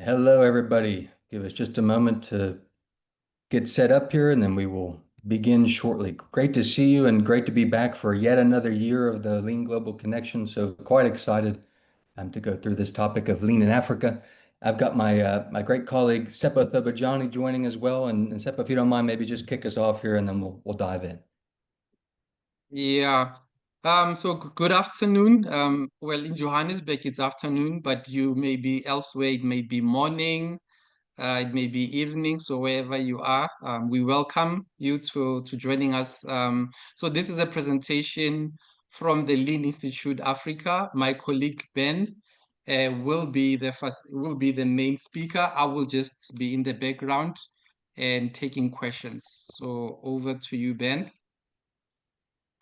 Hello, everybody. Give us just a moment to get set up here and then we will begin shortly. Great to see you and great to be back for yet another year of the Lean Global Connection. So quite excited to go through this topic of lean in Africa. I've got my great colleague Seppo Thobajani joining as well. And Seppo, if you don't mind, maybe just kick us off here and then we'll dive in. Yeah. Good afternoon. Well, in Johannesburg, it's afternoon, but you may be elsewhere. It may be morning, it may be evening. So wherever you are, we welcome you to joining us. So this is a presentation from the Lean Institute Africa. My colleague Ben will be the main speaker. I will just be in the background and taking questions. So over to you, Ben.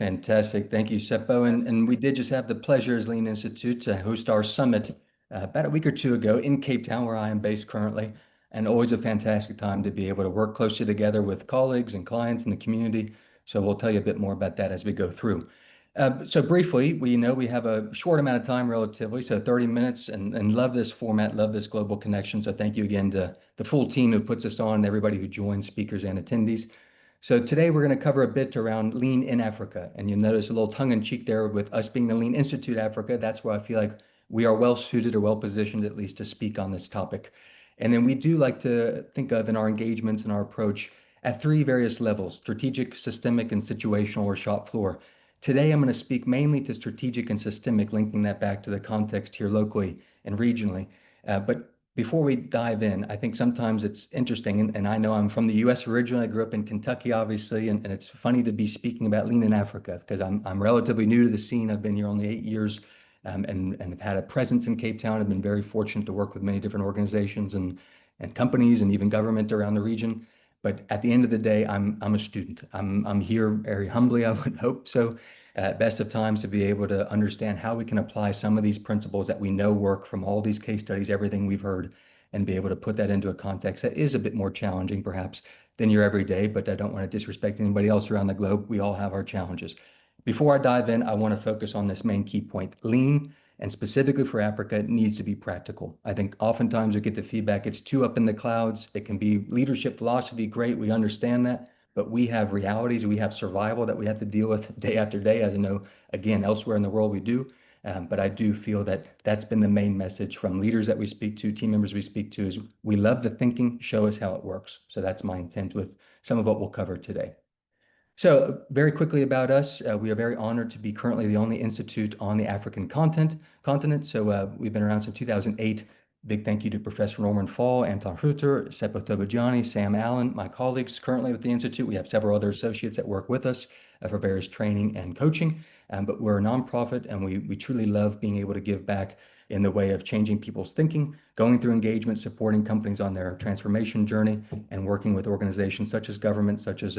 Fantastic. Thank you, Seppo. And we did just have the pleasure as Lean Institute to host our summit about a week or two ago in Cape Town, where I am based currently. And always a fantastic time to be able to work closely together with colleagues and clients in the community. So we'll tell you a bit more about that as we go through. So briefly, we know we have a short amount of time relatively, so 30 minutes, and love this format, love this global connection. So thank you again to the full team who puts us on, everybody who joins, speakers and attendees. So today we're going to cover a bit around Lean in Africa. And you'll notice a little tongue in cheek there with us being the Lean Institute Africa. That's where I feel like we are well suited or well positioned at least to speak on this topic. And then we do like to think of in our engagements and our approach at three various levels: strategic, systemic, and situational or shop floor. Today I'm going to speak mainly to strategic and systemic, linking that back to the context here locally and regionally. But before we dive in, I think sometimes it's interesting, and I know I'm from the US originally. I grew up in Kentucky, obviously, and it's funny to be speaking about lean in Africa because I'm relatively new to the scene. I've been here only 8 years, and have had a presence in Cape Town. I've been very fortunate to work with many different organizations and companies and even government around the region. But at the end of the day, I'm a student. I'm here very humbly, I would hope so, at best of times, to be able to understand how we can apply some of these principles that we know work from all these case studies, everything we've heard, and be able to put that into a context that is a bit more challenging perhaps than your everyday. But I don't want to disrespect anybody else around the globe. We all have our challenges. Before I dive in, I want to focus on this main key point. Lean, and specifically for Africa, it needs to be practical. I think oftentimes we get the feedback it's too up in the clouds. It can be leadership philosophy, great, we understand that, but we have realities, we have survival that we have to deal with day after day. As I know, again, elsewhere in the world we do. But I do feel that that's been the main message from leaders that we speak to, team members we speak to, is we love the thinking, show us how it works. So that's my intent with some of what we'll cover today. So very quickly about us, we are very honored to be currently the only institute on the African continent. So we've been around since 2008. Big thank you to Professor Norman Fall, Anton Rutter, Seppo Tobajani, Sam Allen, my colleagues currently with the institute. We have several other associates that work with us for various training and coaching. But we're a nonprofit, and we truly love being able to give back in the way of changing people's thinking, going through engagement, supporting companies on their transformation journey, and working with organizations such as government, such as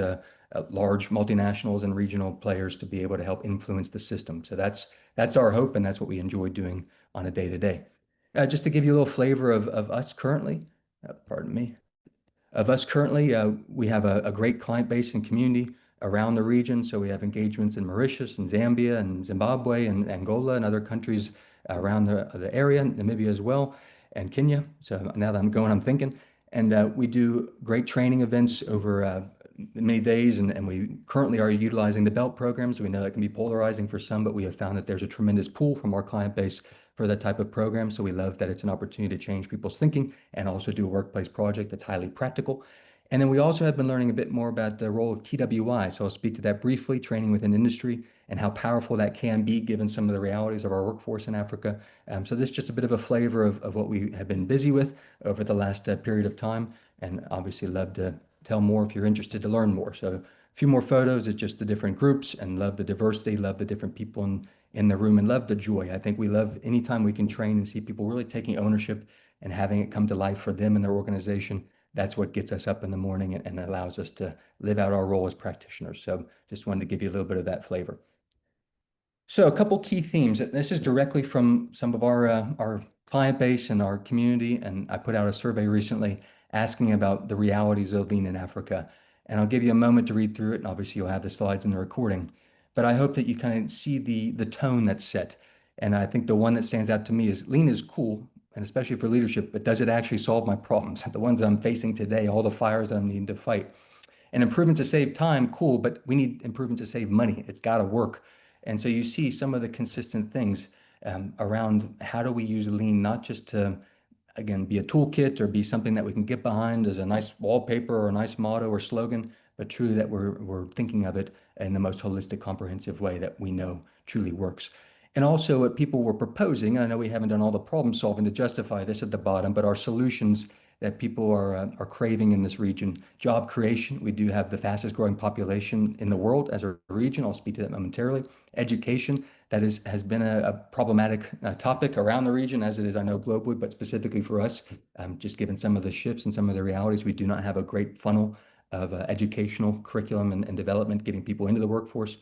large multinationals and regional players to be able to help influence the system. So that's our hope, and that's what we enjoy doing on a day-to-day. Just to give you a little flavor of us currently, pardon me, we have a great client base and community around the region. So we have engagements in Mauritius and Zambia and Zimbabwe and Angola and other countries around the area, Namibia as well, and Kenya. So now that I'm going, I'm thinking. And we do great training events over many days, and we currently are utilizing the belt programs. We know that can be polarizing for some, but we have found that there's a tremendous pull from our client base for that type of program. So we love that it's an opportunity to change people's thinking and also do a workplace project that's highly practical. And then we also have been learning a bit more about the role of TWI. So I'll speak to that briefly, training within industry, and how powerful that can be given some of the realities of our workforce in Africa. So this is just a bit of a flavor of what we have been busy with over the last period of time, and obviously love to tell more if you're interested to learn more. So a few more photos of just the different groups, and love the diversity, love the different people in the room, and love the joy. I think we love anytime we can train and see people really taking ownership and having it come to life for them and their organization. That's what gets us up in the morning and allows us to live out our role as practitioners. So just wanted to give you a little bit of that flavor. So a couple key themes. This is directly from some of our client base and our community, and I put out a survey recently asking about the realities of lean in Africa. And I'll give you a moment to read through it, and obviously you'll have the slides in the recording. But I hope that you kind of see the tone that's set. And I think the one that stands out to me is lean is cool, and especially for leadership, but does it actually solve my problems? The ones I'm facing today, all the fires I'm needing to fight. And improvement to save time, cool, but we need improvement to save money. It's got to work. And so you see some of the consistent things around how do we use lean, not just to, again, be a toolkit or be something that we can get behind as a nice wallpaper or a nice motto or slogan, but truly that we're thinking of it in the most holistic, comprehensive way that we know truly works. And also what people were proposing, and I know we haven't done all the problem solving to justify this at the bottom, but our solutions that people are craving in this region. Job creation, we do have the fastest growing population in the world as a region. I'll speak to that momentarily. Education, that has been a problematic topic around the region as it is, I know, globally, but specifically for us, just given some of the shifts and some of the realities, we do not have a great funnel of educational curriculum and development, getting people into the workforce.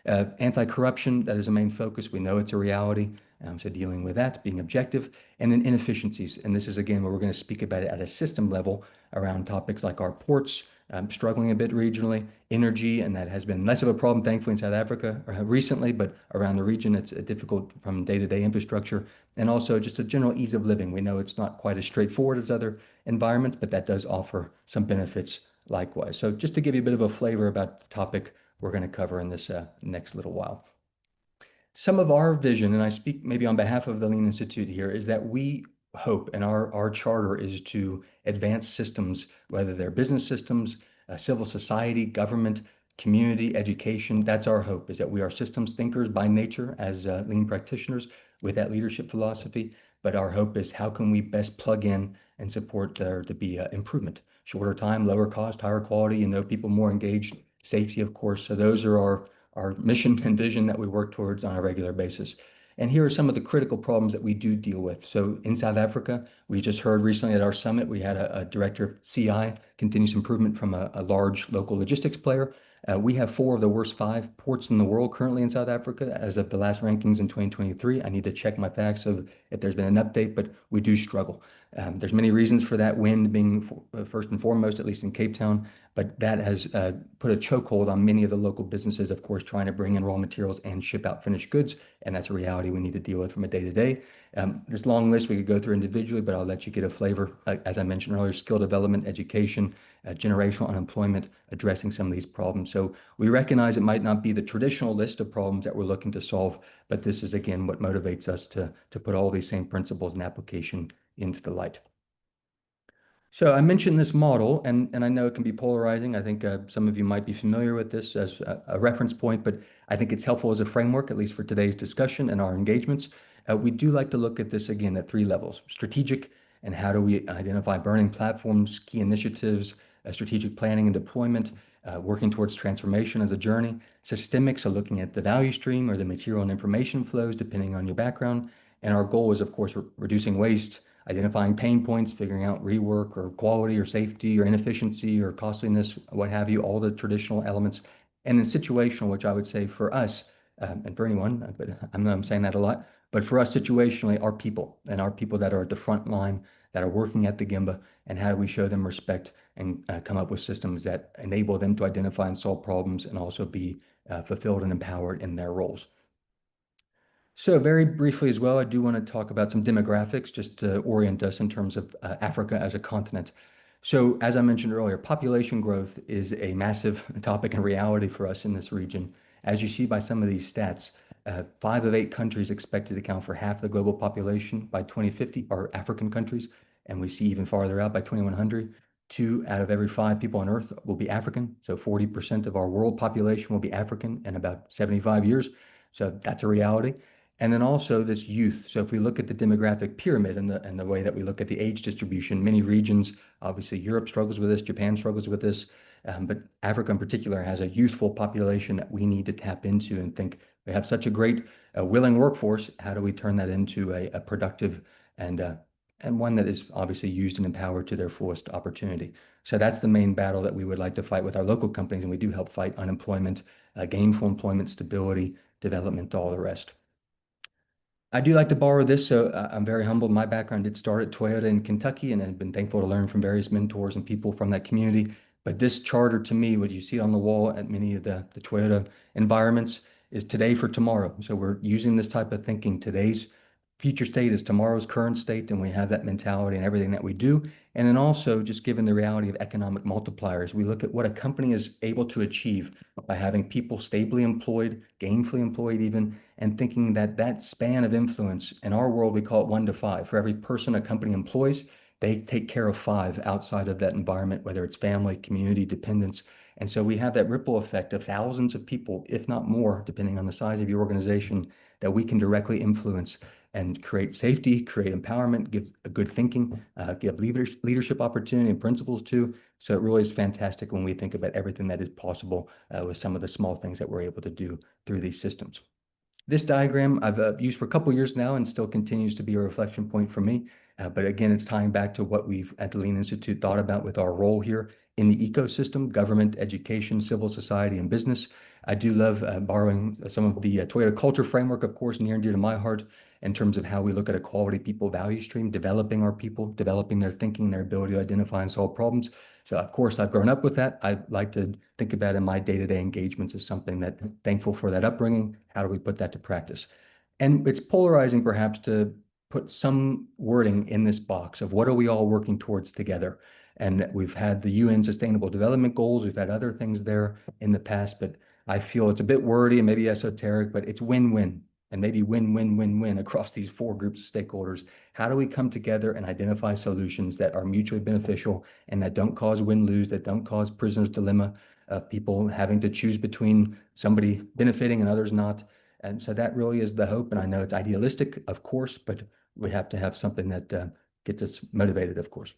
Anti-corruption, that is a main focus. We know it's a reality. So dealing with that, being objective, and then inefficiencies. And this is again where we're going to speak about it at a system level around topics like our ports, struggling a bit regionally, energy, and that has been less of a problem, thankfully, in South Africa recently, but around the region, it's difficult from day-to-day infrastructure, and also just a general ease of living. We know it's not quite as straightforward as other environments, but that does offer some benefits likewise. So just to give you a bit of a flavor about the topic we're going to cover in this next little while. Some of our vision, and I speak maybe on behalf of the Lean Institute here, is that we hope, and our charter is to advance systems, whether they're business systems, civil society, government, community, education. That's our hope, is that we are systems thinkers by nature as Lean practitioners with that leadership philosophy. But our hope is how can we best plug in and support there to be improvement, shorter time, lower cost, higher quality, people more engaged, safety, of course. So those are our mission and vision that we work towards on a regular basis. And here are some of the critical problems that we do deal with. So in South Africa, we just heard recently at our summit, we had a director of CI, continuous improvement from a large local logistics player. We have four of the worst five ports in the world currently in South Africa as of the last rankings in 2023. I need to check my facts of if there's been an update, but we do struggle. There's many reasons for that, wind being first and foremost, at least in Cape Town, but that has put a chokehold on many of the local businesses, of course, trying to bring in raw materials and ship out finished goods. And that's a reality we need to deal with from a day to day. This long list we could go through individually, but I'll let you get a flavor. As I mentioned earlier, skill development, education, generational unemployment, addressing some of these problems. So we recognize it might not be the traditional list of problems that we're looking to solve, but this is, again, what motivates us to put all these same principles and application into the light. So I mentioned this model, and I know it can be polarizing. I think some of you might be familiar with this as a reference point, but I think it's helpful as a framework, at least for today's discussion and our engagements. We do like to look at this again at three levels: strategic, and how do we identify burning platforms, key initiatives, strategic planning and deployment, working towards transformation as a journey; systemic, so looking at the value stream or the material and information flows, depending on your background. And our goal is, of course, reducing waste, identifying pain points, figuring out rework or quality or safety or inefficiency or costliness, what have you, all the traditional elements. And then situational, which I would say for us, and for anyone, but I'm saying that a lot, but for us situationally, our people and our people that are at the front line, that are working at the Gemba, and how do we show them respect and come up with systems that enable them to identify and solve problems and also be fulfilled and empowered in their roles. So very briefly as well, I do want to talk about some demographics just to orient us in terms of Africa as a continent. So as I mentioned earlier, population growth is a massive topic and reality for us in this region. As you see by some of these stats, 5 of 8 countries expected to account for half the global population by 2050 are African countries, and we see even farther out by 2100. 2 out of every 5 people on Earth will be African, so 40% of our world population will be African in about 75 years. So that's a reality. And then also this youth. So if we look at the demographic pyramid and the way that we look at the age distribution, many regions, obviously Europe struggles with this, Japan struggles with this, but Africa in particular has a youthful population that we need to tap into and think we have such a great willing workforce. How do we turn that into a productive and one that is obviously used and empowered to their fullest opportunity? So that's the main battle that we would like to fight with our local companies, and we do help fight unemployment, gainful employment, stability, development, all the rest. I do like to borrow this, so I'm very humbled. My background did start at Toyota in Kentucky, and I've been thankful to learn from various mentors and people from that community. But this charter to me, what you see on the wall at many of the Toyota environments, is today for tomorrow. So we're using this type of thinking. Today's future state is tomorrow's current state, and we have that mentality in everything that we do. And then also, just given the reality of economic multipliers, we look at what a company is able to achieve by having people stably employed, gainfully employed even, and thinking that that span of influence, in our world, we call it 1 to 5. For every person a company employs, they take care of 5 outside of that environment, whether it's family, community, dependents. And so we have that ripple effect of thousands of people, if not more, depending on the size of your organization, that we can directly influence and create safety, create empowerment, give a good thinking, give leadership opportunity and principles too. So it really is fantastic when we think about everything that is possible with some of the small things that we're able to do through these systems. This diagram I've used for a couple years now and still continues to be a reflection point for me. But again, it's tying back to what we've at the Lean Institute thought about with our role here in the ecosystem, government, education, civil society, and business. I do love borrowing some of the Toyota culture framework, of course, near and dear to my heart in terms of how we look at a quality people value stream, developing our people, developing their thinking, their ability to identify and solve problems. So of course, I've grown up with that. I like to think about in my day-to-day engagements as something that thankful for that upbringing. How do we put that to practice? And it's polarizing perhaps to put some wording in this box of what are we all working towards together? And we've had the UN Sustainable Development Goals, we've had other things there in the past, but I feel it's a bit wordy and maybe esoteric, but it's win-win and maybe win-win-win-win across these 4 groups of stakeholders. How do we come together and identify solutions that are mutually beneficial and that don't cause win-lose, that don't cause prisoner's dilemma of people having to choose between somebody benefiting and others not? And so that really is the hope. And I know it's idealistic, of course, but we have to have something that gets us motivated, of course.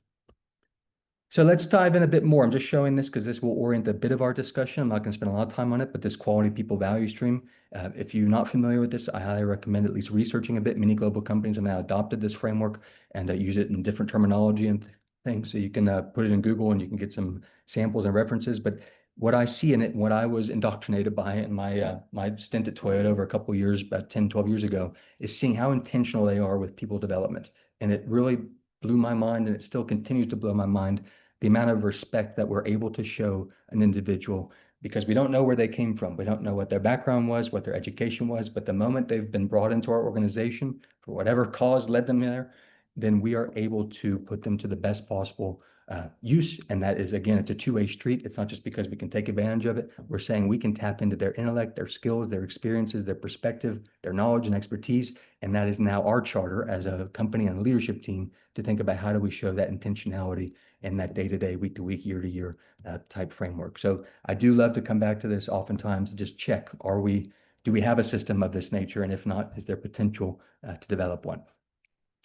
So let's dive in a bit more. I'm just showing this because this will orient a bit of our discussion. I'm not going to spend a lot of time on it, but this quality people value stream, if you're not familiar with this, I highly recommend at least researching a bit. Many global companies have now adopted this framework and use it in different terminology and things. So you can put it in Google and you can get some samples and references. But what I see in it, what I was indoctrinated by in my stint at Toyota over a couple of years, about 10, 12 years ago, is seeing how intentional they are with people development. And it really blew my mind, and it still continues to blow my mind, the amount of respect that we're able to show an individual, because we don't know where they came from. We don't know what their background was, what their education was, but the moment they've been brought into our organization for whatever cause led them there, then we are able to put them to the best possible use. And that is, again, it's a two-way street. It's not just because we can take advantage of it. We're saying we can tap into their intellect, their skills, their experiences, their perspective, their knowledge and expertise. And that is now our charter as a company and a leadership team to think about how do we show that intentionality in that day-to-day, week-to-week, year-to-year type framework. So I do love to come back to this oftentimes to just check, do we have a system of this nature? And if not, is there potential to develop one?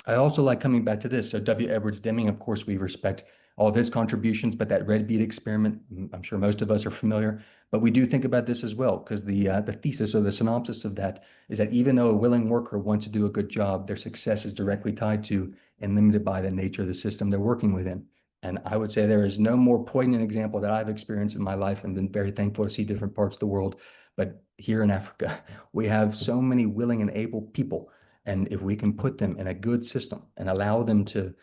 I also like coming back to this. So W. Edwards Deming, of course, we respect all of his contributions, but that red bead experiment, I'm sure most of us are familiar, but we do think about this as well, because the thesis or the synopsis of that is that even though a willing worker wants to do a good job, their success is directly tied to and limited by the nature of the system they're working within. And I would say there is no more poignant example that I've experienced in my life and been very thankful to see different parts of the world. But here in Africa, we have so many willing and able people. And if we can put them in a good system and allow them to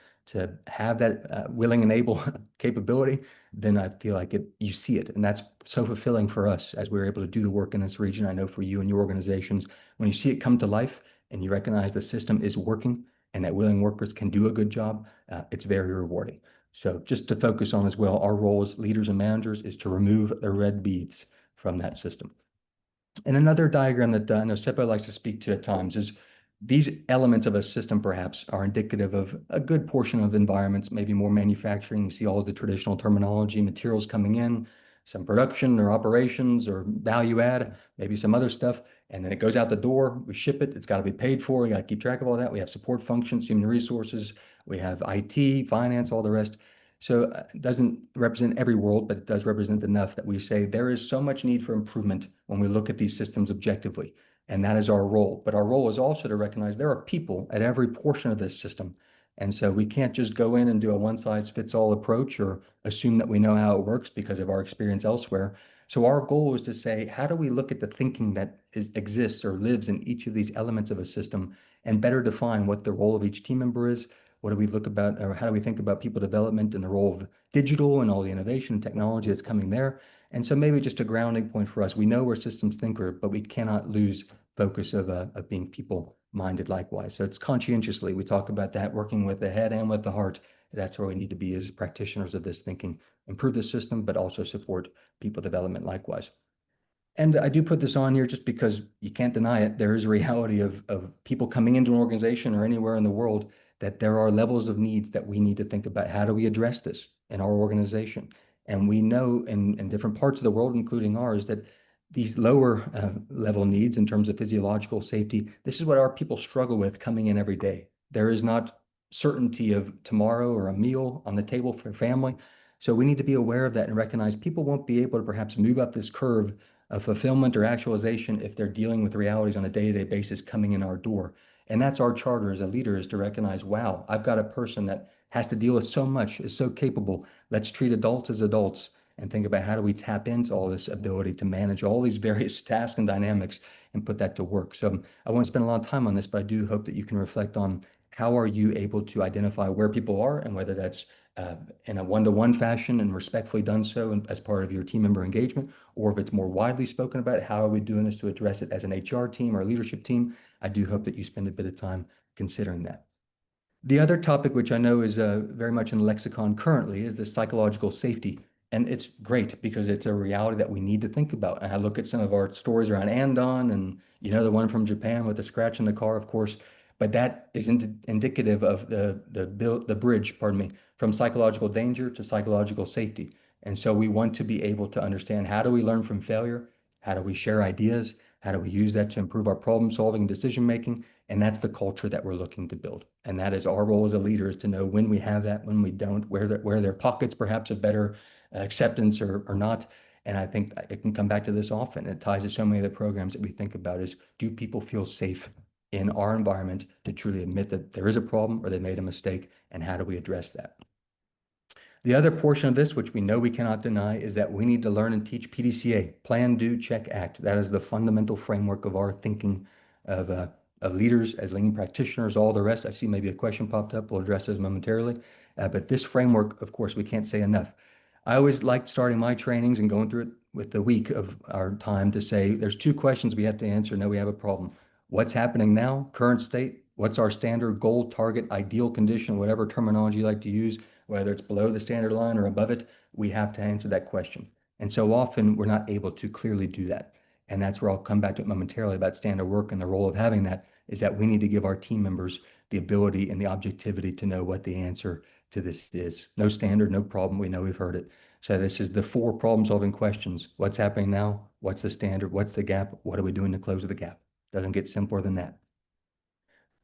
have that willing and able capability, then I feel like you see it. And that's so fulfilling for us as we're able to do the work in this region. I know for you and your organizations, when you see it come to life and you recognize the system is working and that willing workers can do a good job, it's very rewarding. So just to focus on as well, our role as leaders and managers is to remove the red beads from that system. And another diagram that I know Seppo likes to speak to at times is these elements of a system perhaps are indicative of a good portion of environments, maybe more manufacturing. You see all of the traditional terminology, materials coming in, some production or operations or value add, maybe some other stuff. And then it goes out the door, we ship it, it's got to be paid for. We got to keep track of all that. We have support functions, human resources, we have IT, finance, all the rest. So it doesn't represent every world, but it does represent enough that we say there is so much need for improvement when we look at these systems objectively. And that is our role. But our role is also to recognize there are people at every portion of this system. And so we can't just go in and do a one size fits all approach or assume that we know how it works because of our experience elsewhere. So our goal is to say, how do we look at the thinking that exists or lives in each of these elements of a system and better define what the role of each team member is? What do we look about, or how do we think about people development and the role of digital and all the innovation and technology that's coming there? And so maybe just a grounding point for us. We know we're systems thinker, but we cannot lose focus of being people minded likewise. So it's conscientiously, we talk about that, working with the head and with the heart. That's where we need to be as practitioners of this thinking, improve the system, but also support people development likewise. And I do put this on here just because you can't deny it. There is a reality of people coming into an organization or anywhere in the world that there are levels of needs that we need to think about. How do we address this in our organization? And we know in different parts of the world, including ours, that these lower level needs in terms of physiological safety, this is what our people struggle with coming in every day. There is not certainty of tomorrow or a meal on the table for family. So we need to be aware of that and recognize people won't be able to perhaps move up this curve of fulfillment or actualization if they're dealing with realities on a day-to-day basis coming in our door. And that's our charter as a leader, is to recognize, wow, I've got a person that has to deal with so much, is so capable. Let's treat adults as adults and think about how do we tap into all this ability to manage all these various tasks and dynamics and put that to work. So I won't spend a lot of time on this, but I do hope that you can reflect on how are you able to identify where people are, and whether that's in a one-to-one fashion and respectfully done so as part of your team member engagement, or if it's more widely spoken about, how are we doing this to address it as an HR team or leadership team? I do hope that you spend a bit of time considering that. The other topic, which I know is very much in the lexicon currently, is the psychological safety. And it's great because it's a reality that we need to think about. And I look at some of our stories around Andon and, the one from Japan with the scratch in the car, of course, but that is indicative of the bridge, pardon me, from psychological danger to psychological safety. And so we want to be able to understand, how do we learn from failure? How do we share ideas? How do we use that to improve our problem solving and decision making? And that's the culture that we're looking to build. And that is our role as a leader, is to know when we have that, when we don't, where there are pockets perhaps of better acceptance or not. And I think it can come back to this often. It ties to so many of the programs that we think about is, do people feel safe in our environment to truly admit that there is a problem or they made a mistake, and how do we address that? The other portion of this, which we know we cannot deny, is that we need to learn and teach PDCA, plan, do, check, act. That is the fundamental framework of our thinking of, uh, of leaders as lean practitioners, all the rest. I see maybe a question popped up. We'll address those momentarily. But this framework, of course, we can't say enough. I always like starting my trainings and going through it with the week of our time to say there's two questions we have to answer. No, we have a problem. What's happening now, current state? What's our standard goal, target, ideal condition, whatever terminology you like to use, whether it's below the standard line or above it? We have to answer that question. And so often we're not able to clearly do that. And that's where I'll come back to it momentarily about standard work, and the role of having that is that we need to give our team members the ability and the objectivity to know what the answer to this is. No standard, no problem. We know we've heard it. So this is the four problem solving questions. What's happening now? What's the standard? What's the gap? What are we doing to close the gap? Doesn't get simpler than that.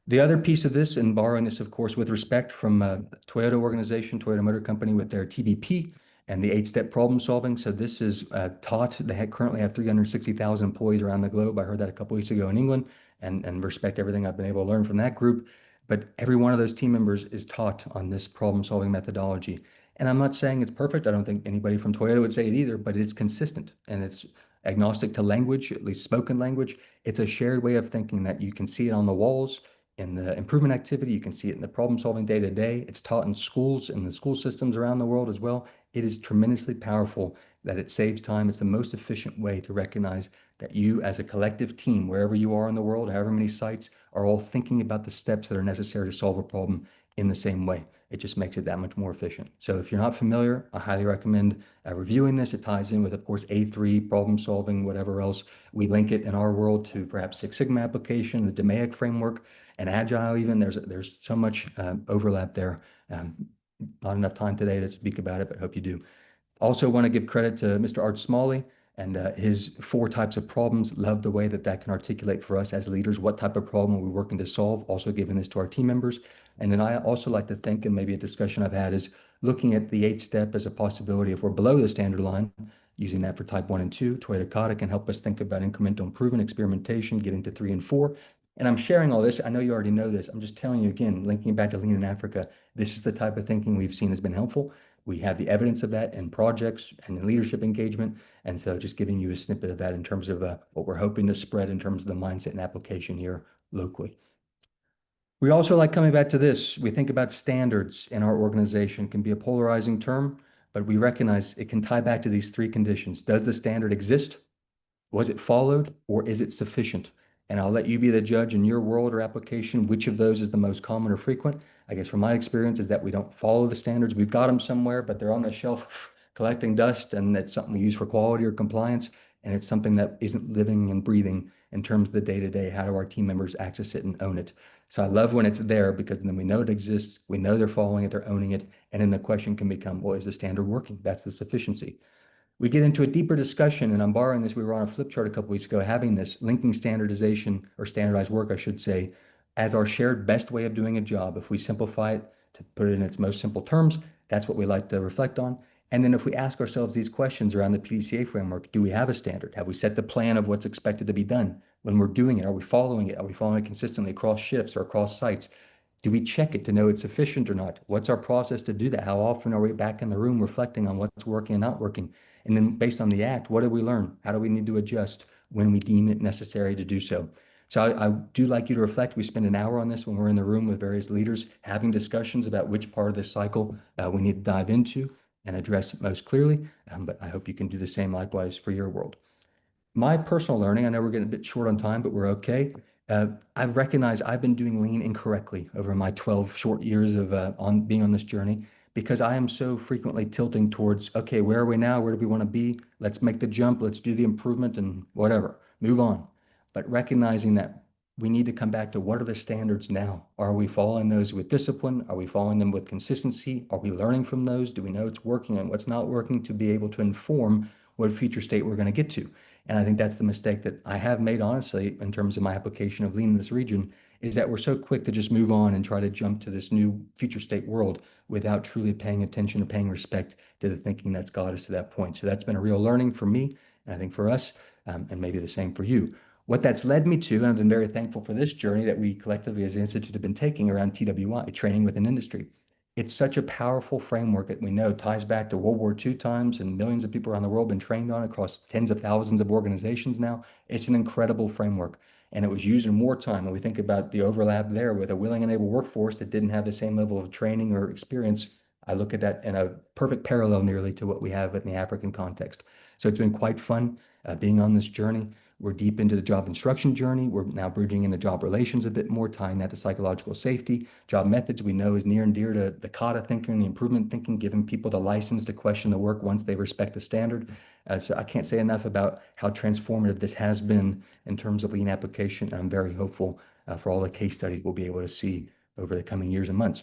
The other piece of this, and borrowing this, of course, with respect from Toyota organization, Toyota Motor Company, with their TBP and the eight-step problem solving. So this is taught. They currently have 360,000 employees around the globe. I heard that a couple weeks ago in England, and respect everything I've been able to learn from that group. But every one of those team members is taught on this problem solving methodology. And I'm not saying it's perfect. I don't think anybody from Toyota would say it either, but it's consistent and it's agnostic to language, at least spoken language. It's a shared way of thinking that you can see it on the walls in the improvement activity. You can see it in the problem solving day to day. It's taught in schools and the school systems around the world as well. It is tremendously powerful that it saves time. It's the most efficient way to recognize that you, as a collective team, wherever you are in the world, however many sites, are all thinking about the steps that are necessary to solve a problem in the same way. It just makes it that much more efficient. So if you're not familiar, I highly recommend reviewing this. It ties in with, of course, A3, problem solving, whatever else. We link it in our world to perhaps Six Sigma application, the DMAIC framework, and Agile even. There's so much overlap there. Not enough time today to speak about it, but hope you do. Also want to give credit to Mr. Art Smalley and his four types of problems. Love the way that that can articulate for us as leaders what type of problem we're working to solve, also giving this to our team members. And then I also like to think, and maybe a discussion I've had, is looking at the eight step as a possibility. If we're below the standard line, using that for type 1 and 2, Toyota Kata can help us think about incremental improvement, experimentation, getting to 3 and 4. And I'm sharing all this. I know you already know this. I'm just telling you again, linking back to Lean in Africa, this is the type of thinking we've seen has been helpful. We have the evidence of that in projects and in leadership engagement. And so just giving you a snippet of that in terms of what we're hoping to spread in terms of the mindset and application here locally. We also like coming back to this. We think about standards in our organization. Can be a polarizing term, but we recognize it can tie back to these three conditions. Does the standard exist? Was it followed, or is it sufficient? And I'll let you be the judge in your world or application, which of those is the most common or frequent. I guess from my experience is that we don't follow the standards. We've got them somewhere, but they're on the shelf collecting dust, and it's something we use for quality or compliance. And it's something that isn't living and breathing in terms of the day to day. How do our team members access it and own it? So I love when it's there because then we know it exists, we know they're following it, they're owning it, and then the question can become, well, is the standard working? That's the sufficiency. We get into a deeper discussion, and I'm borrowing this. We were on a flip chart a couple weeks ago, having this linking standardization or standardized work, I should say, as our shared best way of doing a job. If we simplify it to put it in its most simple terms, that's what we like to reflect on. And then if we ask ourselves these questions around the PDCA framework, do we have a standard? Have we set the plan of what's expected to be done? When we're doing it, are we following it? Are we following it consistently across shifts or across sites? Do we check it to know it's sufficient or not? What's our process to do that? How often are we back in the room reflecting on what's working and not working? And then based on the act, what did we learn? How do we need to adjust when we deem it necessary to do so? So I do like you to reflect. We spend an hour on this when we're in the room with various leaders, having discussions about which part of this cycle we need to dive into and address most clearly. But I hope you can do the same likewise for your world. My personal learning, I know we're getting a bit short on time, but we're okay. I've recognized I've been doing lean incorrectly over my 12 short years of on being on this journey because I am so frequently tilting towards, okay, where are we now? Where do we want to be? Let's make the jump. Let's do the improvement and whatever, move on. But recognizing that we need to come back to what are the standards now? Are we following those with discipline? Are we following them with consistency? Are we learning from those? Do we know it's working and what's not working to be able to inform what future state we're going to get to? And I think that's the mistake that I have made, honestly, in terms of my application of lean in this region, is that we're so quick to just move on and try to jump to this new future state world without truly paying attention or paying respect to the thinking that's got us to that point. So that's been a real learning for me, and I think for us, and maybe the same for you. What that's led me to, and I've been very thankful for this journey that we collectively as an institute have been taking around TWI, training within industry. It's such a powerful framework that we know ties back to World War II times, and millions of people around the world have been trained on it across tens of thousands of organizations now. It's an incredible framework, and it was used in wartime. When we think about the overlap there with a willing and able workforce that didn't have the same level of training or experience, I look at that in a perfect parallel nearly to what we have in the African context. So it's been quite fun being on this journey. We're deep into the job instruction journey. We're now bridging into job relations a bit more, tying that to psychological safety. Job methods we know is near and dear to the kata thinking, the improvement thinking, giving people the license to question the work once they respect the standard. So I can't say enough about how transformative this has been in terms of lean application. I'm very hopeful for all the case studies we'll be able to see over the coming years and months.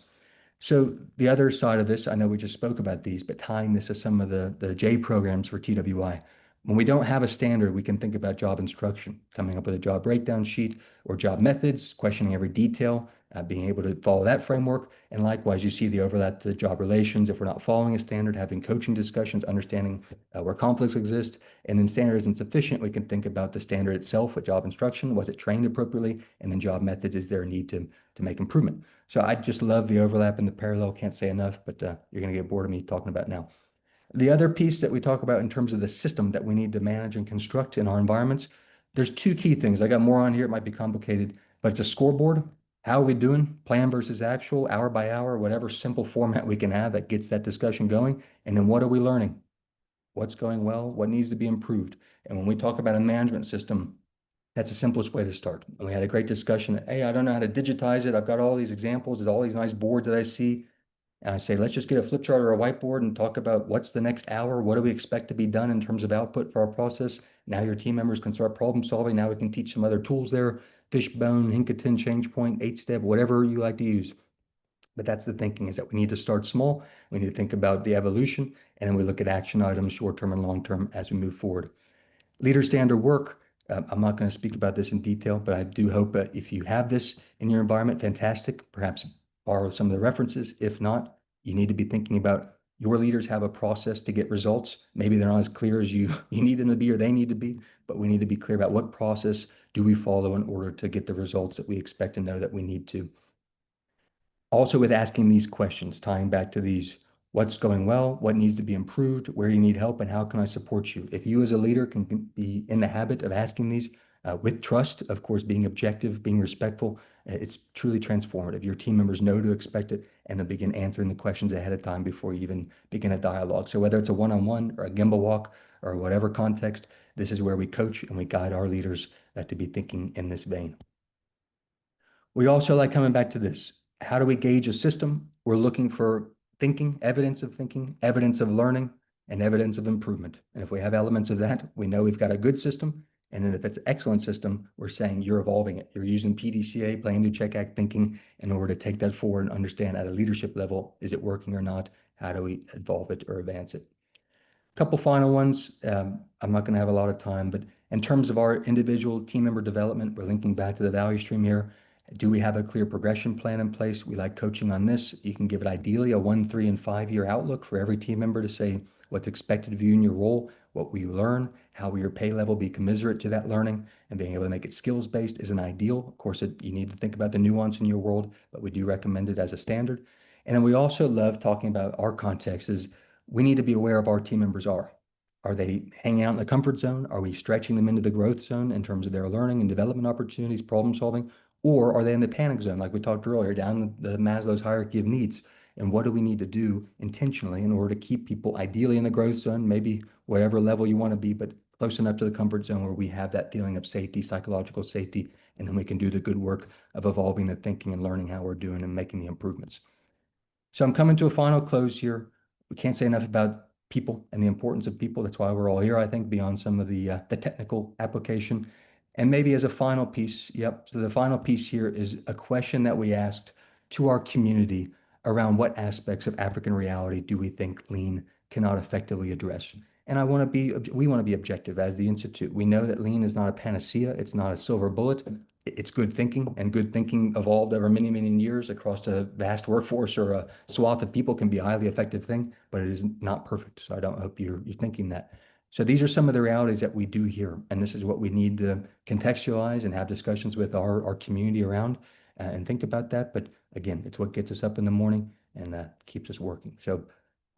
So the other side of this, I know we just spoke about these, but tying this to some of the J programs for TWI. When we don't have a standard, we can think about job instruction, coming up with a job breakdown sheet or job methods, questioning every detail, being able to follow that framework. And likewise, you see the overlap to the job relations. If we're not following a standard, having coaching discussions, understanding where conflicts exist, and then standard isn't sufficient, we can think about the standard itself with job instruction. Was it trained appropriately? And then job methods, is there a need to make improvement? So I just love the overlap and the parallel. Can't say enough, but you're going to get bored of me talking about it now. The other piece that we talk about in terms of the system that we need to manage and construct in our environments, there's two key things. I got more on here. It might be complicated, but it's a scoreboard. How are we doing? Plan versus actual, hour by hour, whatever simple format we can have that gets that discussion going. And then what are we learning? What's going well? What needs to be improved? And when we talk about a management system, that's the simplest way to start. And we had a great discussion that, hey, I don't know how to digitize it. I've got all these examples, there's all these nice boards that I see. And I say, let's just get a flip chart or a whiteboard and talk about what's the next hour. What do we expect to be done in terms of output for our process? Now your team members can start problem solving. Now we can teach some other tools there, Fishbone, Hinkaton, change point, 8-step, whatever you like to use. But that's the thinking, is that we need to start small. We need to think about the evolution, and then we look at action items, short term and long term, as we move forward. Leader standard work. I'm not going to speak about this in detail, but I do hope that if you have this in your environment, fantastic. Perhaps borrow some of the references. If not, you need to be thinking about your leaders have a process to get results. Maybe they're not as clear as you need them to be or they need to be, but we need to be clear about what process do we follow in order to get the results that we expect and know that we need to. Also with asking these questions, tying back to these, what's going well, what needs to be improved, where do you need help, and how can I support you? If you as a leader can be in the habit of asking these with trust, of course, being objective, being respectful, It's truly transformative. Your team members know to expect it and then begin answering the questions ahead of time before you even begin a dialogue. So whether it's a one-on-one or a gimbal walk or whatever context, this is where we coach and we guide our leaders to be thinking in this vein. We also like coming back to this. How do we gauge a system? We're looking for thinking, evidence of learning, and evidence of improvement. And if we have elements of that, we know we've got a good system. And then if it's an excellent system, we're saying you're evolving it. You're using PDCA, plan, do, check, act thinking in order to take that forward and understand at a leadership level, is it working or not? How do we evolve it or advance it? Couple final ones. I'm not going to have a lot of time, but in terms of our individual team member development, we're linking back to the value stream here. Do we have a clear progression plan in place? We like coaching on this. You can give it ideally a 1, 3, and 5 year outlook for every team member to say what's expected of you in your role, what will you learn, how will your pay level be commensurate to that learning, and being able to make it skills based is an ideal. Of course, you need to think about the nuance in your world, but we do recommend it as a standard. And then we also love talking about our context is we need to be aware of our team members are. Are they hanging out in the comfort zone? Are we stretching them into the growth zone in terms of their learning and development opportunities, problem solving? Or are they in the panic zone, like we talked earlier, down the Maslow's hierarchy of needs? And what do we need to do intentionally in order to keep people ideally in the growth zone, maybe whatever level you want to be, but close enough to the comfort zone where we have that feeling of safety, psychological safety, and then we can do the good work of evolving the thinking and learning how we're doing and making the improvements. So I'm coming to a final close here. We can't say enough about people and the importance of people. That's why we're all here, I think, beyond some of the technical application. And maybe as a final piece, yep. So the final piece here is a question that we asked to our community around what aspects of African reality do we think lean cannot effectively address. And we want to be objective as the Institute. We know that lean is not a panacea. It's not a silver bullet. It's good thinking, and good thinking evolved over many, many years across a vast workforce or a swath of people can be a highly effective thing, but it is not perfect. So I don't hope you're thinking that. So these are some of the realities that we do here, and this is what we need to contextualize and have discussions with our community around and think about that. But again, it's what gets us up in the morning and keeps us working. So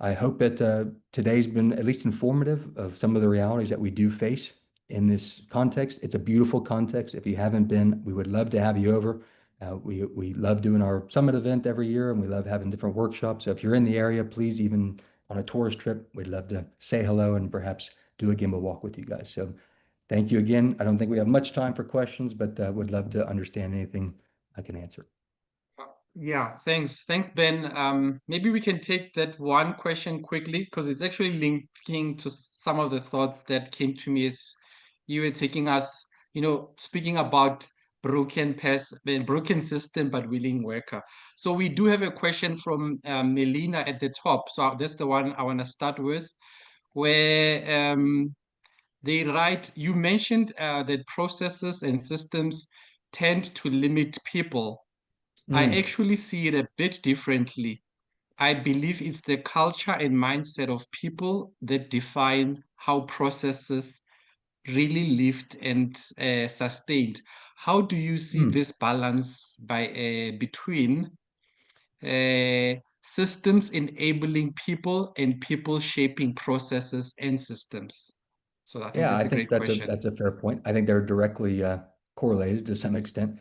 I hope that today's been at least informative of some of the realities that we do face in this context. It's a beautiful context. If you haven't been, we would love to have you over. We love doing our summit event every year, and we love having different workshops. So if you're in the area, please, even on a tourist trip, we'd love to say hello and perhaps do a gimbal walk with you guys. So thank you again. I don't think we have much time for questions, but would love to understand anything I can answer. Yeah, thanks. Thanks, Ben. Maybe we can take that one question quickly because it's actually linking to some of the thoughts that came to me as you were taking us, speaking about broken system, but willing worker. So we do have a question from Melina at the top. So that's the one I want to start with, where they write, you mentioned that processes and systems tend to limit people. I Mm, actually see it a bit differently. I believe it's the culture and mindset of people that define how processes really lived and sustained. How do you see mm. this balance between systems enabling people and people shaping processes and systems? So I think Yeah, that's I a think great question. that's a fair point. I think they're directly correlated to some extent.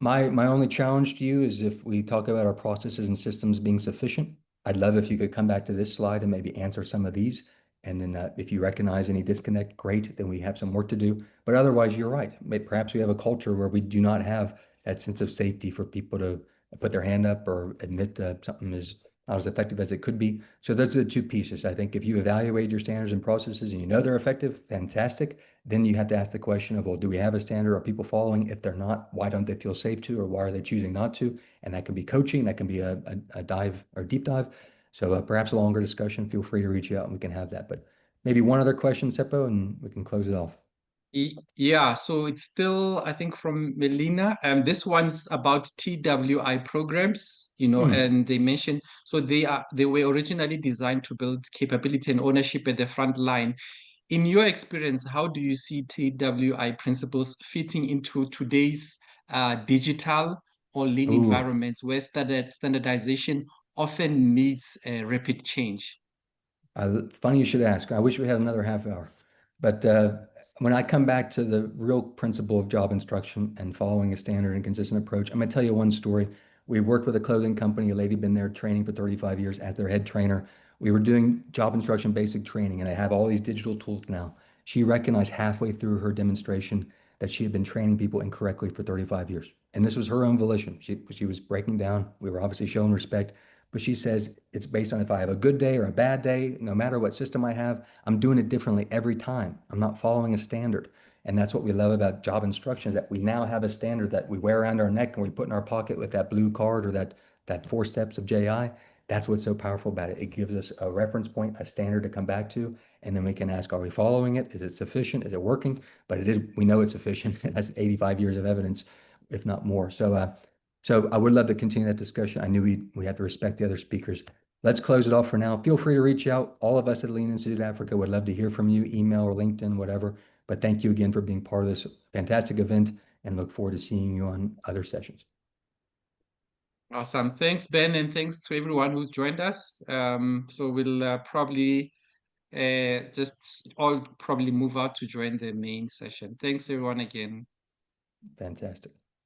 My only challenge to you is if we talk about our processes and systems being sufficient, I'd love if you could come back to this slide and maybe answer some of these. And then if you recognize any disconnect, great, then we have some work to do. But otherwise, you're right. Perhaps we have a culture where we do not have that sense of safety for people to put their hand up or admit something is not as effective as it could be. So those are the two pieces. I think if you evaluate your standards and processes and you know they're effective, fantastic. Then you have to ask the question of, well, do we have a standard? Are people following? If they're not, why don't they feel safe to, or why are they choosing not to? And that can be coaching, that can be a dive or deep dive. So perhaps a longer discussion. Feel free to reach out and we can have that. But maybe one other question, Seppo, and we can close it off. Yeah, so it's still, I think, from Melina. This one's about TWI programs, Hmm. and they mentioned so they were originally designed to build capability and ownership at the front line. In your experience, how do you see TWI principles fitting into today's digital or lean Ooh, environments where standardization often meets rapid change? funny you should ask. I wish we had another half hour. But when I come back to the real principle of job instruction and following a standard and consistent approach, I'm going to tell you one story. We worked with a clothing company, a lady been there training for 35 years as their head trainer. We were doing job instruction basic training, and I have all these digital tools now. She recognized halfway through her demonstration that she had been training people incorrectly for 35 years. And this was her own volition. She was breaking down. We were obviously showing respect, but she says it's based on if I have a good day or a bad day, no matter what system I have, I'm doing it differently every time. I'm not following a standard. And that's what we love about job instruction is that we now have a standard that we wear around our neck and we put in our pocket with that blue card or that 4 steps of JI. That's what's so powerful about it. It gives us a reference point, a standard to come back to, and then we can ask, are we following it? Is it sufficient? Is it working? But it is, we know it's sufficient. It has 85 years of evidence, if not more. So I would love to continue that discussion. I knew we had to respect the other speakers. Let's close it off for now. Feel free to reach out. All of us at Lean Institute Africa would love to hear from you, email or LinkedIn, whatever. But thank you again for being part of this fantastic event and look forward to seeing you on other sessions. Awesome. Thanks, Ben, and thanks to everyone who's joined us. So we'll probably just all probably move out to join the main session. Thanks, everyone, again. Fantastic.